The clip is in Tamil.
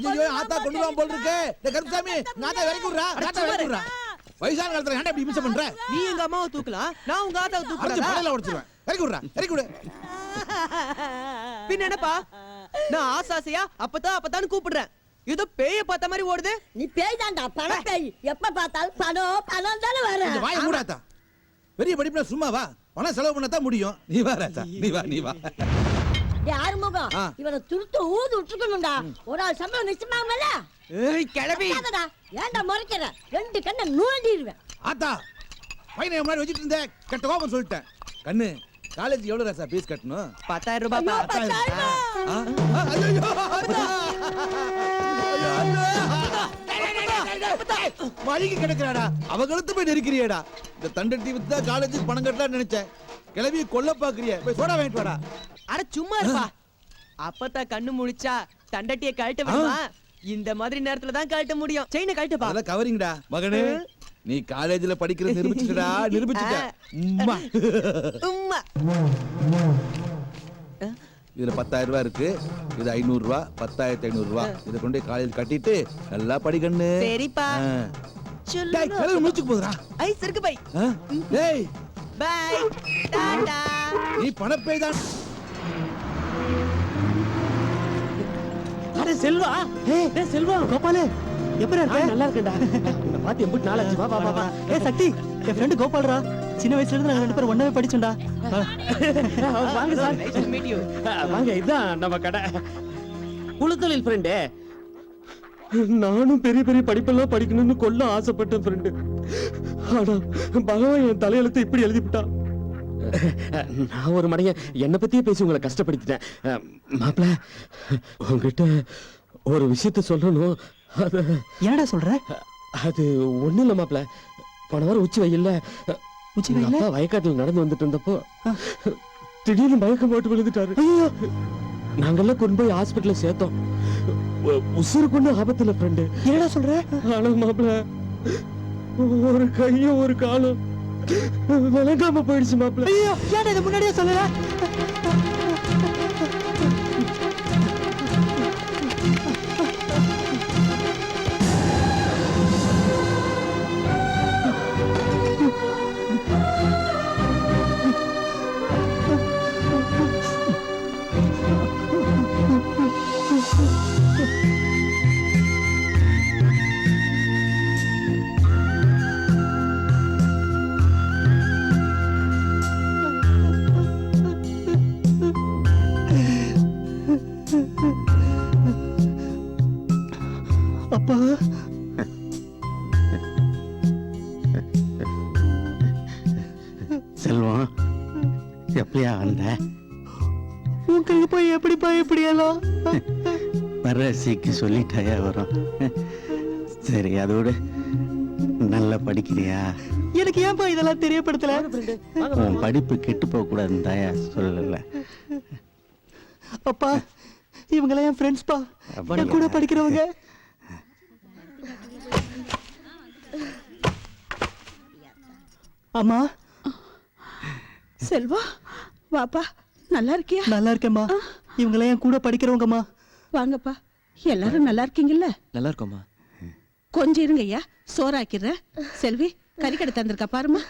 ஐயோ ஆத்தா கொண்டு வா போல் இருக்கு. டேய் கருப்பசாமி நாத்தா இறக்கி விடுறா. நாத்தா இறக்கி விடுறா. வயசான காலத்துல ஏன்டா இப்படி மிஸ் பண்ற? நீ எங்க அம்மாவை தூக்கலாம், நான் உங்க ஆத்தாவை அடிச்சு தூக்குறேன். பல்லையில உடைச்சிடுவேன். இறக்கி விடுறா. இறக்கி விடு. பின்ன என்னப்பா, நான் ஆசாசையா அப்பதான் கூப்பிடுறேன். ஏதோ பேய பார்த்த மாதிரி ஓடுது. நீ பேய் தான்டா, பண பேய். எப்ப பார்த்தாலும் பணம் பணம் தானே வர. இந்த வாயை மூடாத்தா. பெரிய படிப்புல சும்மா வா. பணம் செலவு பண்ணத்தான் முடியும். நீ வா ராஜா. நீ வா. யாரு முகம் இவனை துருத்து ஊது விட்டுக்கணும்டா. ஒரு ஆள் சம்பளம் நிச்சயமாகல. ஏய் கிளவி, ஏன்டா முறைக்கிற? ரெண்டு கண்ணை நூண்டிடுவேன். ஆத்தா பையனை முன்னாடி வச்சிட்டு இருந்தேன். கட்ட கோபம் சொல்லிட்டேன். கண்ணு காலேஜ் எவ்வளவு ராசா ஃபீஸ் கட்டணும்? 10,000 ரூபாய். மழைக்கு கிடக்குறாடா. அவங்களுக்கு போய் நெருக்கிறியடா. இந்த தண்டட்டி வித்தா காலேஜுக்கு பணம் கட்டலாம்னு நினைச்சேன். கிளவி கொல்ல பாக்குறிய. போய் சோடா வாங்கிட்டு வாடா. அட சும்மா இருப்பா. அப்பதான் கண்ணு முழிச்சா தண்டட்டியை கழட்ட விடுமா? இந்த மாதிரி நேரத்துல தான் கழட்ட முடியும். செயினை கழட்டுப்பா. அதெல்லாம் கவரிங்கடா மகனே. நீ காலேஜ்ல படிக்கிறது நிரூபிச்சுடா. நிரூபிச்சுட்ட. உம்மா உம்மா. இதுல 10,000 ரூபாய் இருக்கு. இது 500 ரூபாய். 10,500 ரூபாய். இத கொண்டு காலேஜ் கட்டிட்டு நல்லா படிக்கண்ணு. சரிப்பா. டேய் கிளவி முடிச்சுக்கு போதுடா. ஐஸ் இருக்கு பை. டேய் பை டாடா. நீ பணப்பேய் தான். அட செல்வா, டேய் செல்வா, கோபாலே எப்படி இருக்க? நல்லா இருக்கேன்டா. இந்த பாத்து எம்புட் நாளாச்சு. வா வா வா. ஏய் சக்தி, என் ஃப்ரெண்ட் கோபால்ரா. சின்ன வயசுல இருந்து நாங்க ரெண்டு பேரும் ஒண்ணாவே படிச்சோம்டா. வாங்க sir. Nice to meet you. வாங்க, இதான் நம்ம கடை. குலத்தொழில் ஃப்ரெண்டு. நானும் பெரிய பெரிய படிப்பெல்லாம் படிக்கணும்னு கொல்ல ஆசைப்பட்டேன் ஃப்ரெண்டு. ஆனா பகவான் என் தலையெழுத்து இப்படி எழுதிவிட்டான். நான் ஒரு மடைய என்னை பத்தியே பேசி உங்களை கஷ்டப்படுத்திட்டேன். மாப்பிள்ள, உங்ககிட்ட ஒரு விஷயத்த சொல்லணும். என்னடா சொல்ற? அது ஒண்ணு இல்ல மாப்பிள்ள. போன வாரம் உச்சி வெயில்ல அப்பா வயக்காட்டில் நடந்து வந்துட்டு இருந்தப்போ திடீர்னு மயக்கம் போட்டு விழுந்துட்டாரு. நாங்கெல்லாம் கொண்டு போய் ஹாஸ்பிட்டல்ல சேர்த்தோம். உசுறு கொண்டு ஆபத்துல ஃப்ரெண்டு. என்னடா சொல்ற? ஆனா மாப்பிள்ள, ஒரு கையும் ஒரு காலும் விளங்காம போயிடுச்சு மாப்பிள்ள. ஐயோ, ஏன்டா இத முன்னாடியே சொல்லல? அப்பா, செல்வம், எப்படியா வந்த? உங்களுக்கு போய் எப்படிப்பா எப்படியெல்லாம் பரசிக்கு சொல்லிட்டாயா வரும். சரி, அதோட நல்லா படிக்கிறியா? எனக்கு ஏன்பா இதெல்லாம் தெரியப்படுத்தல? உன் படிப்பு கெட்டு போக கூடாதுன்னு தாயா சொல்லல. அப்பா, இவங்கெல்லாம் என் ஃப்ரெண்ட்ஸ்பா, என் கூட படிக்கிறவங்க. அம்மா. செல்வா, வாப்பா. நல்லா இருக்கியா? நல்லா இருக்கேம்மா. இவங்கெல்லாம் என் கூட படிக்கிறவங்கம்மா. வாங்கப்பா. எல்லாரும் நல்லா இருக்கீங்கல்ல? நல்லா இருக்கோமா. கொஞ்சம் இருங்க ஐயா, சோறாக்கிறேன். செல்வி, கறிக்கடை தந்திருக்கா பாருமா.